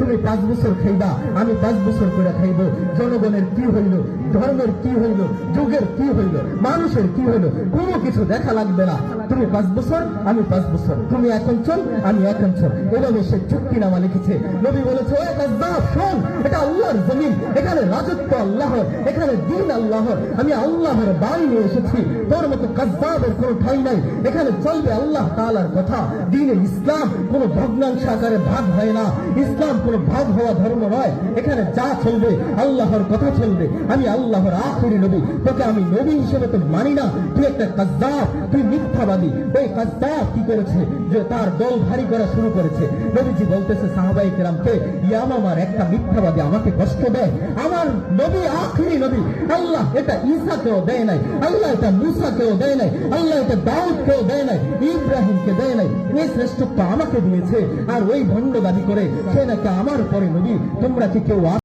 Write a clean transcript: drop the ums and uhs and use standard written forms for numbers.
তুমি 5 বছর খাইবা, আমি 5 বছর করে খাইব। জনগণের কি হইল, ধর্মের কি হইল, যুগের কি হইল, মানুষের কি হইল, কোনো কিছু দেখা লাগবে না। তুমি 5 বছর, আমি 5 বছর, তুমি এক অঞ্চল, আমি এক অঞ্চল, এভাবে সে চুক্তিনামা লিখেছে। নবী বলেছে, ওই কাযযাব শোন, এটা আল্লাহর জমিন, এখানে রাজত্ব আল্লাহর, এখানে দিন আল্লাহর, আমি আল্লাহর বাণী নিয়ে এসেছি, তোর মতো কাযযাবের কোনো ঠাঁই নাই। এখানে চলবে আল্লাহ তাআলার কথা, দ্বীনে ইসলাম কোনো ভগ্নাংশ আকারে ভাগ হয় না, ইসলাম কোনো ভাগ হওয়া ধর্ম নয়, এখানে যা চলবে আল্লাহর কথা চলবে। আমি আল্লাহর আখিরি নবী, তোকে আমি নবী হিসেবে তো মানি না, তুই একটা কাযযাব, তুই মিথ্যাবাদী। ওই কাযযাব কি করেছে, যে তার দল ভারী করা শুরু করেছে। নবীজি বলতেছে সাহাবায়ে কেরামকে, ইয়ামামার একটা মিথ্যাবাদী আমাকে কষ্ট দেয়, আমার নবী আখিরি নবী, আল্লাহ এটা ঈসাকেও দেয় নাই, আল্লাহ এটা মূসাকেও দেয় নাই, আল্লাহ এটা দাউদকেও দেয় নাই, ইব্রাহিমকে দেয় নাই, এই শ্রেষ্ঠত্ব আমাকে দিয়েছে। আর ওই ভণ্ডবাদী করে সে নাকি আমার পরে নবী। তোমরা কি কেউ